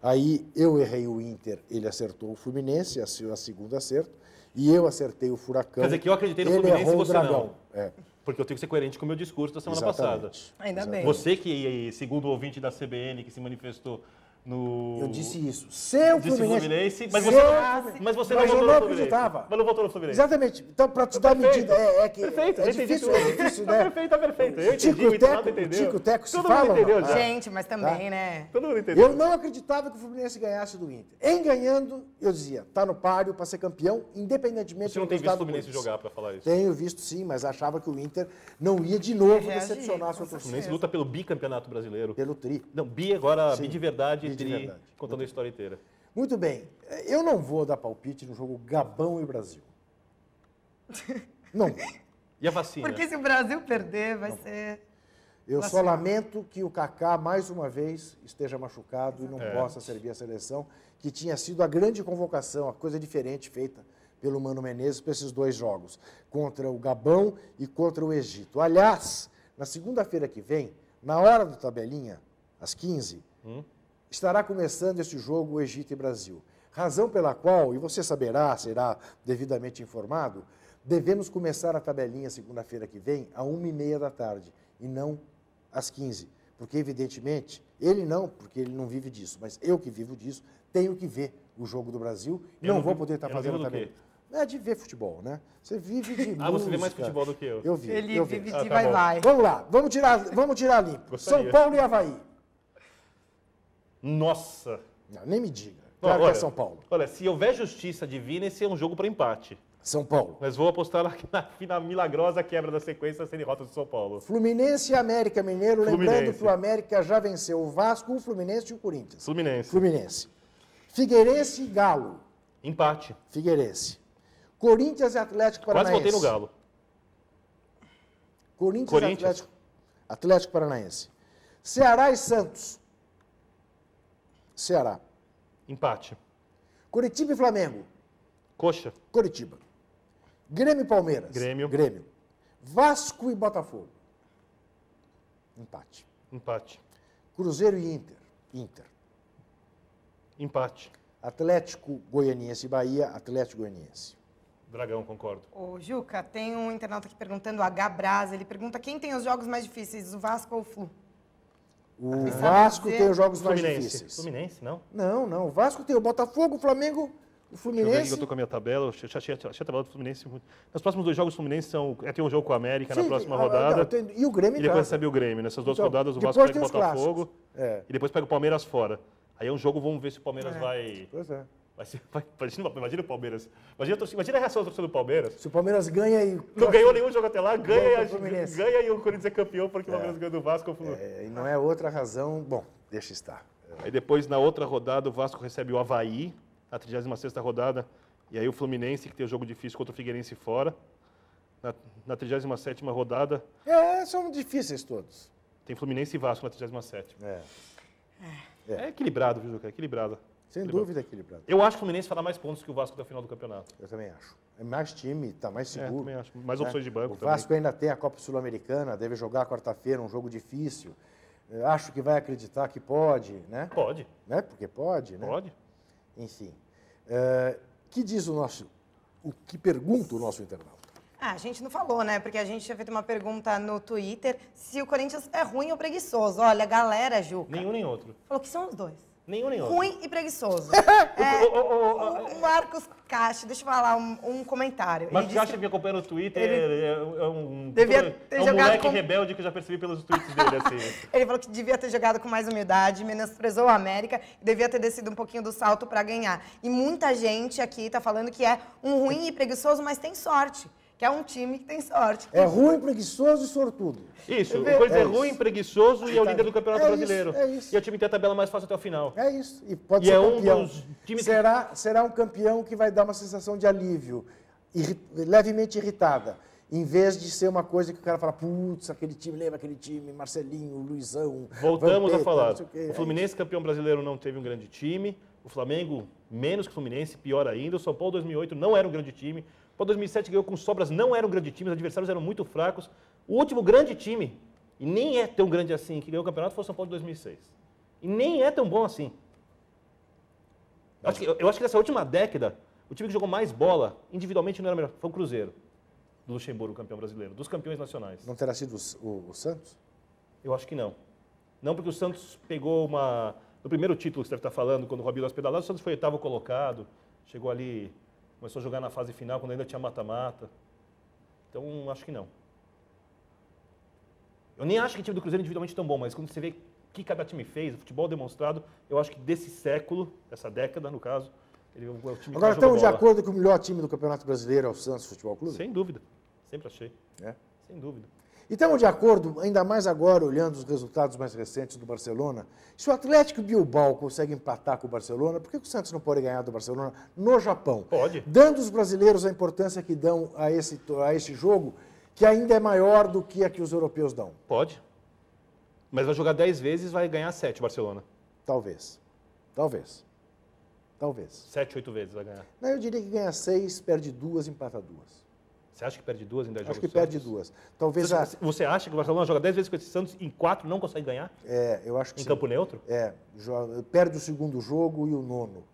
Aí eu errei o Inter, ele acertou o Fluminense, a segunda acerto, e eu acertei o Furacão.
Quer dizer que eu acreditei no
ele
Fluminense e
errou o
você
Dragão.
não.
É,
Porque eu tenho que ser coerente com o meu discurso da semana
exatamente.
passada.
Ainda bem.
Você que, segundo o ouvinte da CBN, que se manifestou no...
Eu disse isso. Seu
Disse
Fluminense.
mas
seu
você,
Fluminense.
mas você
Mas
não
eu
votou
não
no Fluminense.
acreditava.
Mas não votou no Fluminense.
Exatamente. Então, para te dar
Perfeito.
medida, é que
Perfeito,
é
eu entendi
difícil,
tudo.
é difícil,
Tá
né?
perfeito, tá perfeito. Eu entendi,
Tico
o
e
internauta
Teco,
entendeu.
Tico e Teco se
Todo mundo
falam,
entendeu
não?
já.
Gente, mas também, né?
Todo mundo entendeu.
Eu não acreditava que o Fluminense ganhasse do Inter. Em ganhando, eu dizia, tá no páreo para ser campeão, independentemente
Você não
do
tem visto o
resultado do
Fluminense
Corinthians.
jogar para falar isso.
Tenho visto sim, mas achava que o Inter não ia de novo
Reagir,
decepcionar a sua
com
torcida.
O Fluminense luta pelo bicampeonato brasileiro.
Pelo tri.
Não, bi agora,
Sim,
bi de verdade,
bi de
tri,
verdade.
contando a história inteira.
Muito bem. Eu não vou dar palpite no jogo Gabão e Brasil. Não vou.
E a vacina?
Porque se o Brasil perder, vai ser...
Eu só lamento que o Kaká, mais uma vez, esteja machucado e não possa servir a seleção, que tinha sido a grande convocação, a coisa diferente feita pelo Mano Menezes para esses dois jogos, contra o Gabão e contra o Egito. Aliás, na segunda-feira que vem, na hora do tabelinha, às 15, estará começando este jogo, o Egito e Brasil. Razão pela qual, e você saberá, será devidamente informado, devemos começar a tabelinha segunda-feira que vem, à 1h30 da tarde, e não às 15. Porque, evidentemente, ele não, porque ele não vive disso, mas eu que vivo disso, tenho que ver o jogo do Brasil, não vou poder estar
eu não
fazendo
vivo do
tabelinha.
quê?
É de ver futebol, né? Você vive de música.
Você vê mais futebol do que eu.
Eu vi,
Ele
eu vi.
vive
Ah,
de
tá bom.
vai-vai.
Vamos lá, vamos tirar limpo.
Gostaria.
São Paulo e Avaí.
Nossa!
Não, nem me diga.
Não,
Claro que
olha,
é São Paulo.
Olha, se houver justiça divina, esse é um jogo para empate.
São Paulo.
Mas vou apostar na milagrosa quebra da sequência sem derrota do São Paulo.
Fluminense e América Mineiro.
Fluminense.
Lembrando que o América já venceu o Vasco, o Fluminense e o Corinthians.
Fluminense.
Figueirense e Galo.
Empate.
Figueirense. Corinthians e Atlético Paranaense.
Quase voltei no Galo.
Corinthians. E Atlético Paranaense. Ceará e Santos. Ceará.
Empate.
Curitiba e Flamengo.
Coxa.
Curitiba. Grêmio e Palmeiras.
Grêmio.
Vasco e Botafogo. Empate. Cruzeiro e Inter.
Empate.
Atlético Goianiense e Bahia. Atlético Goianiense.
Dragão, concordo.
Ô, Juca, tem um internauta aqui perguntando, o H-Braz, ele pergunta quem tem os jogos mais difíceis, o Vasco ou o Flu?
O Vasco tem os jogos mais difíceis.
Fluminense, não?
Não. O Vasco tem o Botafogo, o Flamengo, o Fluminense.
Eu estou com a minha tabela, eu achei a tabela do Fluminense. Nos próximos 2 jogos, o Fluminense tem um jogo com a América na próxima rodada.
E o Grêmio
E depois recebe o Grêmio. Nessas 2 rodadas, o Vasco
depois
pega o
tem os
Botafogo. E depois pega o Palmeiras fora. Aí é um jogo, vamos ver se o Palmeiras vai...
Pois é.
Imagina o Palmeiras. Imagina a reação do torcedor do Palmeiras.
Se o Palmeiras ganha e...
Não ganhou nenhum jogo até lá, ganha e o Corinthians é campeão porque o Palmeiras ganhou do Vasco.
E não é outra razão... Bom, deixa estar.
Aí depois, na outra rodada, o Vasco recebe o Avaí, na 36ª rodada. E aí o Fluminense, que tem o jogo difícil contra o Figueirense fora. Na 37ª rodada...
São difíceis todos.
Tem Fluminense e Vasco na 37ª. É equilibrado, viu, Juca? É equilibrado.
Sem dúvida equilibrado.
Eu acho que o Fluminense fará mais pontos que o Vasco até o final do campeonato.
Eu também acho. É mais time, está mais seguro.
Também acho. Mais opções de banco
também. O Vasco ainda tem a Copa Sul-Americana, deve jogar quarta-feira, um jogo difícil. Acho que vai acreditar que pode, né?
Pode.
Né? Porque pode, né?
Pode.
Enfim. Que diz o que pergunta o nosso internauta?
A gente não falou, né? Porque a gente tinha feito uma pergunta no Twitter se o Corinthians é ruim ou preguiçoso. Olha, galera, Juca.
Nenhum nem outro.
Falou que são os dois.
Nenhum nem outro.
Ruim e preguiçoso. O Marcos Castro, deixa eu falar um comentário.
Marcos Castro me acompanha no Twitter, é um
moleque
rebelde que eu já percebi pelos tweets dele, assim.
Ele falou que devia ter jogado com mais humildade, menosprezou o América e devia ter descido um pouquinho do salto para ganhar. E muita gente aqui tá falando que é um ruim e preguiçoso, mas tem sorte. Que é um time que tem sorte.
É ruim, preguiçoso e sortudo.
Isso, o Corinthians é ruim, preguiçoso e é o líder do Campeonato Brasileiro. E é o time que tem a tabela mais fácil até o final.
É isso. E pode ser campeão.
Dos times
será um campeão que vai dar uma sensação de alívio, levemente irritada. Em vez de ser uma coisa que o cara fala, putz, aquele time, lembra aquele time, Marcelinho, Luizão.
Voltamos a falar. O Fluminense, campeão brasileiro, não teve um grande time. O Flamengo, menos que o Fluminense, pior ainda. O São Paulo, 2008, não era um grande time. O 2007 ganhou com sobras, não era um grande time, os adversários eram muito fracos. O último grande time, e nem é tão grande assim, que ganhou o campeonato, foi o São Paulo de 2006. E nem é tão bom assim. Eu acho que nessa última década, o time que jogou mais bola, individualmente não era melhor, foi o Cruzeiro, do Luxemburgo, campeão brasileiro, dos campeões nacionais.
Não terá sido o Santos?
Eu acho que não. Não, porque o Santos pegou uma... No primeiro título que você deve estar falando, quando o Robinho das pedaladas, o Santos foi 8º colocado, chegou ali... Começou a jogar na fase final, quando ainda tinha mata-mata. Então, acho que não. Eu nem acho que o time do Cruzeiro é individualmente tão bom, mas quando você vê o que cada time fez, o futebol demonstrado, eu acho que desse século, dessa década, no caso, ele é o time que
Agora, estamos de acordo que o melhor time do Campeonato Brasileiro é o Santos Futebol Clube?
Sem dúvida. Sempre achei. Sem dúvida.
E estamos de acordo, ainda mais agora, olhando os resultados mais recentes do Barcelona, se o Atlético Bilbao consegue empatar com o Barcelona, por que o Santos não pode ganhar do Barcelona no Japão?
Pode.
Dando os brasileiros a importância que dão a esse jogo, que ainda é maior do que a que os europeus dão.
Pode. Mas vai jogar 10 vezes, vai ganhar 7 o Barcelona.
Talvez.
7, 8 vezes vai ganhar.
Não, eu diria que ganha 6, perde 2, empata 2.
Você acha que perde 2 em 10 jogos?
Acho que perde 2. Talvez
Você acha que o Barcelona joga 10 vezes com esse Santos e em 4 não consegue ganhar?
Eu acho que
em
sim.
Campo neutro?
Perde o segundo jogo e o nono.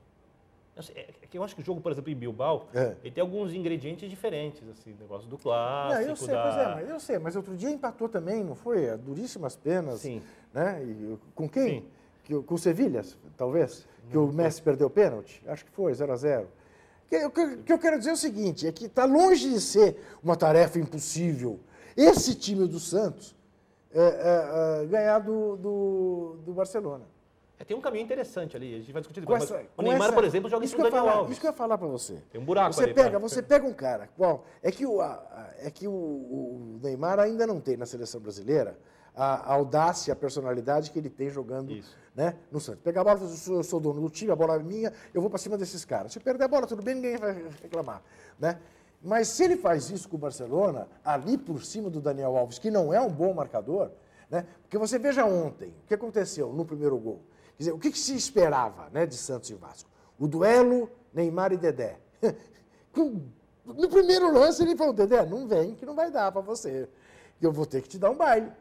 Eu acho que o jogo, por exemplo, em Bilbao, ele tem alguns ingredientes diferentes, assim, negócio do clássico.
Não, eu sei, mas outro dia empatou também, não foi? Duríssimas penas.
Sim.
Né? E, com quem?
Sim.
Com o Sevilha, talvez? Que o Messi perdeu o pênalti? Acho que foi, 0-0. O que eu quero dizer é o seguinte, é que está longe de ser uma tarefa impossível esse time do Santos ganhar do Barcelona.
Tem um caminho interessante ali, a gente vai discutir
Com
depois.
essa-
Mas o Neymar, por exemplo, joga em
isso
cima do
que eu ia
Daniel
falar,
Alves.
Isso que eu ia falar para você.
Tem um buraco
você
ali.
Você pega um cara. Bom, é que o Neymar ainda não tem na seleção brasileira a audácia, a personalidade que ele tem jogando, né, no Santos. Pegar a bola, eu sou dono do time, a bola é minha, eu vou para cima desses caras. Se perder a bola, tudo bem, ninguém vai reclamar, né? Mas se ele faz isso com o Barcelona, ali por cima do Daniel Alves, que não é um bom marcador, né? Porque você veja ontem, o que aconteceu no primeiro gol. Quer dizer, o que se esperava, né, de Santos e Vasco? O duelo Neymar e Dedé. No primeiro lance ele falou, Dedé, não vem que não vai dar para você. Eu vou ter que te dar um baile.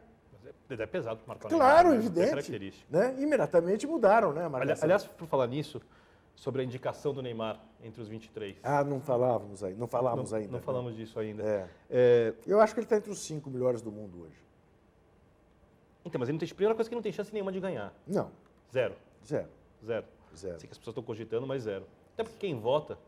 Dedé é pesado para marcar o
Claro,
Neymar,
evidente.
característica.
Né? Imediatamente mudaram, né, a marcação.
Aliás, por falar nisso, sobre a indicação do Neymar entre os 23.
Ah, não falamos ainda. Não falamos ainda.
Não falamos disso ainda.
Eu acho que ele está entre os 5 melhores do mundo hoje.
Então, mas ele não tem, a primeira coisa que ele não tem chance nenhuma de ganhar.
Não.
Zero.
Zero.
Sei que as pessoas estão cogitando, mas zero. Até porque quem vota,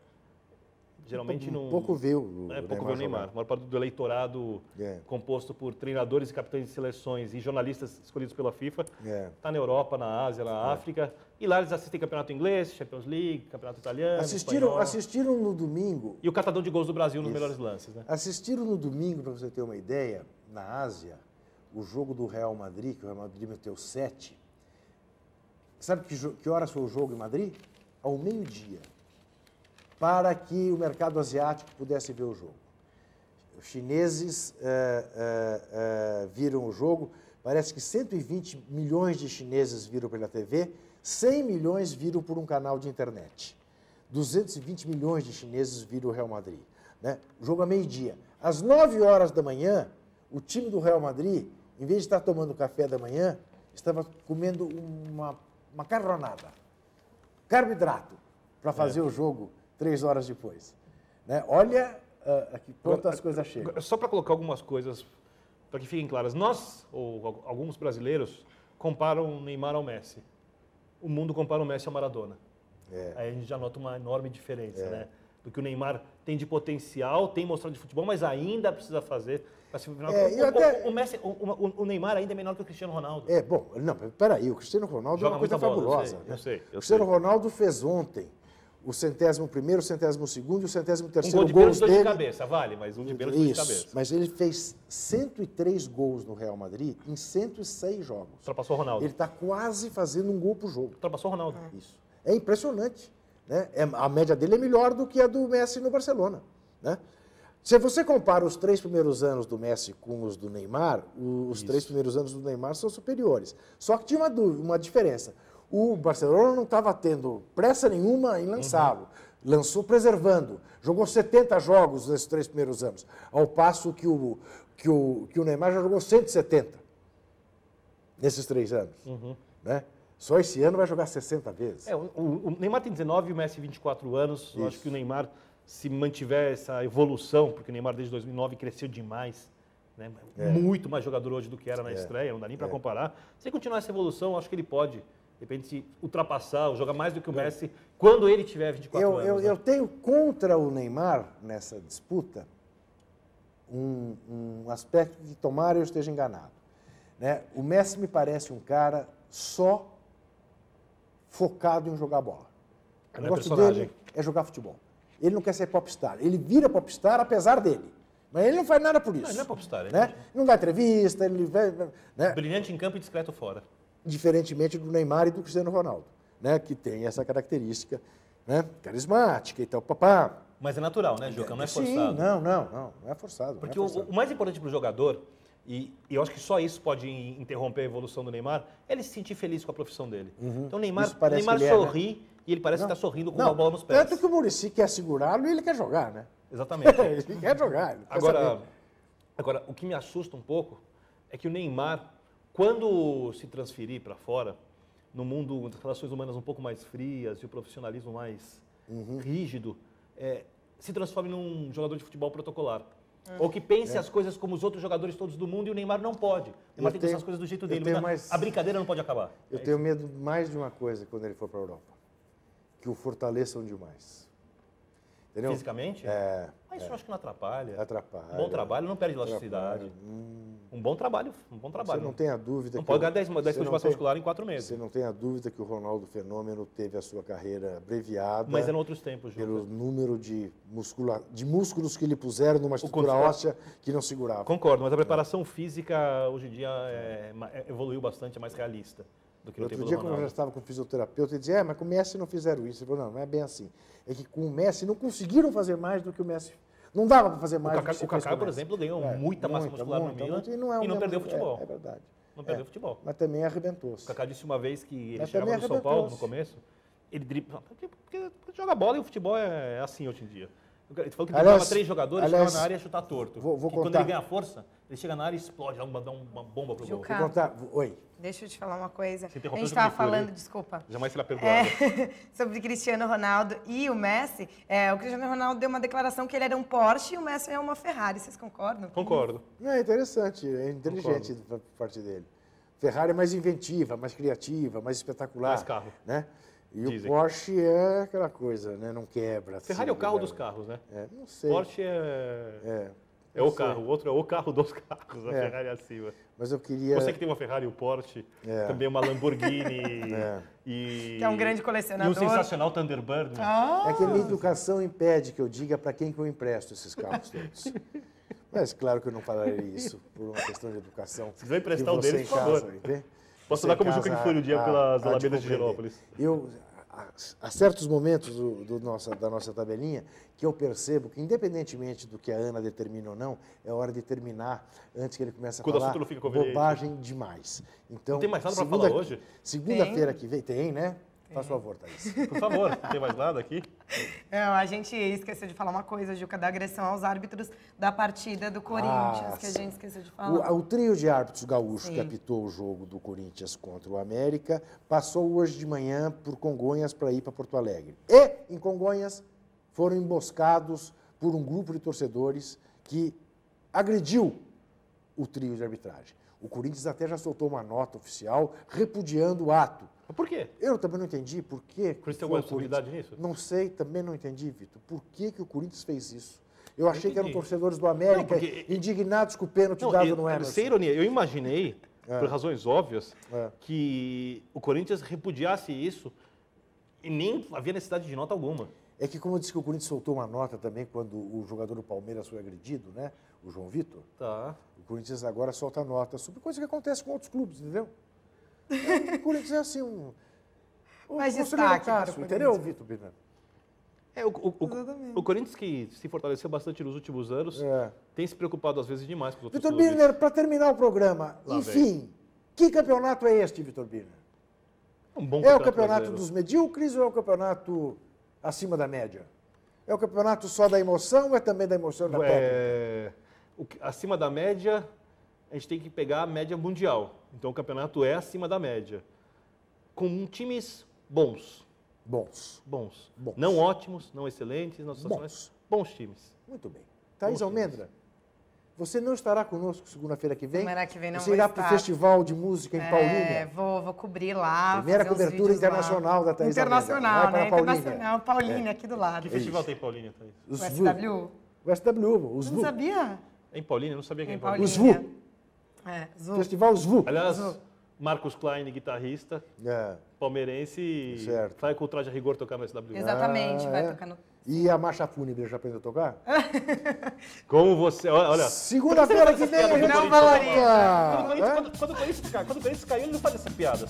geralmente não...
Pouco vê o
pouco vê o Neymar. A maior parte do eleitorado composto por treinadores e capitães de seleções e jornalistas escolhidos pela FIFA está na Europa, na Ásia, na África. E lá eles assistem campeonato inglês, Champions League, campeonato italiano,
Assistiram no domingo...
E o catador de gols do Brasil nos melhores lances, né?
Assistiram no domingo, para você ter uma ideia, na Ásia, o jogo do Real Madrid, que o Real Madrid meteu 7. Sabe que horas foi o jogo em Madrid? Ao meio-dia. Para que o mercado asiático pudesse ver o jogo. Os chineses viram o jogo, parece que 120 milhões de chineses viram pela TV, 100 milhões viram por um canal de internet. 220 milhões de chineses viram o Real Madrid. Né? O jogo a meio-dia. Às 9 horas da manhã, o time do Real Madrid, em vez de estar tomando café da manhã, estava comendo uma macarronada, carboidrato, para fazer o jogo 3 horas depois. Né? Olha aqui quantas coisas chegam.
Só para colocar algumas coisas, para que fiquem claras. Nós, ou alguns brasileiros, comparam o Neymar ao Messi. O mundo compara o Messi ao Maradona. Aí a gente já nota uma enorme diferença, né? Do que o Neymar tem de potencial, tem mostrado de futebol, mas ainda precisa fazer. O Neymar ainda é menor que o Cristiano Ronaldo.
Bom, não, peraí, o Cristiano Ronaldo é uma coisa fabulosa.
Eu sei.
O Cristiano Ronaldo fez ontem o 101º, o 102º e o 103º
gol de pênalti, dois de cabeça, vale, mas um de pênalti, dois de cabeça.
Mas ele fez 103 gols no Real Madrid em 106 jogos.
Ultrapassou o Ronaldo.
Ele está quase fazendo um gol por jogo.
Ultrapassou o Ronaldo.
Isso. É impressionante. Né? A média dele é melhor do que a do Messi no Barcelona. Né? Se você compara os 3 primeiros anos do Messi com os do Neymar, os 3 primeiros anos do Neymar são superiores. Só que tinha uma diferença. O Barcelona não estava tendo pressa nenhuma em lançá-lo. Lançou preservando. Jogou 70 jogos nesses 3 primeiros anos. Ao passo que o Neymar já jogou 170 nesses 3 anos. Né? Só esse ano vai jogar 60 vezes.
O Neymar tem 19 e o Messi 24 anos. Eu acho que o Neymar, se mantiver essa evolução, porque o Neymar desde 2009 cresceu demais, né? Muito mais jogador hoje do que era na estreia, não dá nem para comparar. Se continuar essa evolução, acho que ele pode, de repente, ultrapassar, jogar mais do que o Messi, quando ele tiver 24 anos.
Eu tenho contra o Neymar, nessa disputa, um aspecto que tomara eu esteja enganado. Né? O Messi me parece um cara só focado em jogar bola. O negócio dele é jogar futebol. Ele não quer ser popstar. Ele vira popstar apesar dele. Mas ele não faz nada por isso.
Não, ele não é popstar.
Né? Não dá entrevista, ele vai... Né?
Brilhante em campo e discreto fora.
Diferentemente do Neymar e do Cristiano Ronaldo, né? Que tem essa característica, né? Carismática e tal, papá.
Mas é natural, né, Juca? Não é forçado.
Sim, não é forçado.
Porque
não é forçado.
o mais importante para o jogador, e eu acho que só isso pode interromper a evolução do Neymar, é ele se sentir feliz com a profissão dele. Então o Neymar sorri e ele parece estar sorrindo com a bola nos pés.
Tanto que o Muricy quer segurá-lo e ele quer jogar, né?
Exatamente.
Ele quer jogar. Ele quer
agora, o que me assusta um pouco é que o Neymar, quando se transferir para fora, no mundo das relações humanas um pouco mais frias e o profissionalismo mais rígido, se transforme num jogador de futebol protocolar. Ou que pense as coisas como os outros jogadores todos do mundo e o Neymar não pode. O Neymar tem que pensar as coisas do jeito dele. A brincadeira não pode acabar.
Eu tenho medo mais de uma coisa quando ele for para a Europa. Que o fortaleçam demais. Entendeu?
Fisicamente? Mas isso eu acho que não atrapalha.
Atrapalha.
Bom trabalho não perde elasticidade. Um bom trabalho.
Você não tem a dúvida
Não
que...
pode ganhar 10 quilos de massa
tem-
muscular em 4 meses.
Você não tem a dúvida que o Ronaldo Fenômeno teve a sua carreira abreviada
Mas eram outros tempos, Juca.
pelo número de músculos que lhe puseram numa estrutura
conforto-
óssea que não segurava.
Concordo, mas a preparação física hoje em dia evoluiu bastante, é mais realista do que no
Outro
tempo
dia,
do
quando eu já
Ronaldo.
estava com o fisioterapeuta, ele dizia, mas com o Messi não fizeram isso. Ele falou, não é bem assim. É que com o Messi não conseguiram fazer mais do que o Messi. Não dava para fazer
O
mais do que se
Kaká,
fez com o
por
Messi.
exemplo, ganhou muita massa muscular no Milan
e
e
não, é o
não
mesmo-
perdeu futebol.
É verdade.
Não perdeu futebol.
Mas também arrebentou-se.
O Kaká disse uma vez que ele
Mas
chegava
também
no São Paulo no
arrebentou-se.
começo, ele dribla. Porque joga bola e o futebol é assim hoje em dia. Ele falou que
Aliás-
driblava 3 jogadores,
aliás,
chegava na área e chutar torto.
vou
E quando
contar.
ele ganha força, ele chega na área e explode, dá uma bomba pro gol.
Juca.
Vou contar. Oi.
Deixa eu te falar uma coisa.
Você
A
interrompeu
gente
o
estava
Juca Kfouri.
falando, desculpa.
Jamais será perdoado.
Sobre Cristiano Ronaldo e o Messi. O Cristiano Ronaldo deu uma declaração que ele era um Porsche e o Messi é uma Ferrari. Vocês concordam?
Concordo.
Não, é interessante, é inteligente por parte dele. Ferrari é mais inventiva, mais criativa, mais espetacular.
Mais carro.
Né? E
Dizem.
o Porsche é aquela coisa, né? Não quebra.
Ferrari é o
assim,
carro
né?
dos carros, né?
Não sei.
Porsche é
não
o
sei.
carro, o outro é o carro dos carros, a
É.
Ferrari acima.
Mas eu queria...
Você que tem uma Ferrari e o Porsche, também uma Lamborghini e...
Que é um grande
E
colecionador.
um sensacional Thunderbird. né?
É que a minha educação impede que eu diga para quem que eu empresto esses carros todos. Mas claro que eu não falarei isso por uma questão de educação.
Se quiser emprestar
que
um
você
deles,
em
por
casa,
favor.
entende?
Posso
Você
dar
em
como
casa
Juca Kfouri um dia
há-
pelas
há de
alamedas de
compreender.
Genópolis.
Há certos momentos da nossa tabelinha que eu percebo que, independentemente do que a Ana determina ou não, é hora de terminar antes que ele comece a
Quando o
falar
assunto não fica conveniente.
bobagem demais. Então,
Não tem mais nada pra falar hoje?
Segunda-feira que vem, tem, né? Faz favor, Thaís.
Por favor, não tem mais nada aqui?
Não, a gente esqueceu de falar uma coisa, Juca, da agressão aos árbitros da partida do Corinthians, que a gente esqueceu de falar.
O trio de árbitros gaúchos
Sim.
que apitou o jogo do Corinthians contra o América passou hoje de manhã por Congonhas para ir para Porto Alegre. E, em Congonhas, foram emboscados por um grupo de torcedores que agrediu o trio de arbitragem. O Corinthians até já soltou uma nota oficial repudiando o ato.
Mas por quê?
Eu também não entendi por quê.
Corinthians tem
foi
alguma
o Corinthians.
responsabilidade nisso?
Não sei, também não entendi, Vitor. Por que o Corinthians fez isso? Eu achei que eram
entendi.
torcedores do América
Não, porque-
indignados com o pênalti dado no Emerson.
sem ironia, eu imaginei, por razões óbvias,
É.
que o Corinthians repudiasse isso e nem havia necessidade de nota alguma.
É que, como eu disse que o Corinthians soltou uma nota também quando o jogador do Palmeiras foi agredido, né? O João Vitor.
Tá.
O Corinthians agora solta nota sobre coisa que acontece com outros clubes, entendeu? O Corinthians é assim
Mais
conselheiro
destaque para o
Cássio, entendeu,
Corinthians.
Vitor Birner?
O Corinthians, que se fortaleceu bastante nos últimos anos,
É.
tem se preocupado às vezes demais com os outros
Vitor
clubes.
Birner, para terminar o programa,
Lá
enfim, que campeonato é este, Vitor Birner?
Um bom
É o campeonato
brasileiro.
dos medíocres ou é o campeonato acima da média? É o campeonato só da emoção ou é também da emoção da técnica?
Acima da média, a gente tem que pegar a média mundial. Então o campeonato é acima da média. Com times bons.
Bons.
Bons.
Bons.
Não ótimos, não excelentes, não sensacionais. Bons times.
Muito bem. Thaís
Bons
Almendra, você não estará conosco segunda-feira que vem?
Semana que vem não
Você
vou
irá para o
estar.
Festival de Música em Paulínia?
Vou cobrir lá.
Primeira
fazer uns
cobertura
vídeos lá.
internacional da Thaís
Internacional,
Almeida. Vai
né?
para Paulínia.
Internacional, Paulínia, aqui do lado.
Que festival tem em Paulínia, Thaís?
O
Os
SW?
O SW, os
Não
VU.
sabia?
É em Paulínia? Eu não sabia que é
Em
em Paulínia.
Os
Paulínia.
VU.
Zu.
Festival SVU.
Aliás, Marcos Klein, guitarrista,
É.
palmeirense,
Certo.
vai com o traje a rigor tocar no SW.
Exatamente, vai
é?
tocar no...
E a marcha fúnebre já aprendeu a tocar?
Como você... Olha,
Segunda-feira que vem a gente
Não
volta.
valoriza.
quando o Corinthians caiu, ele não faz essas piadas.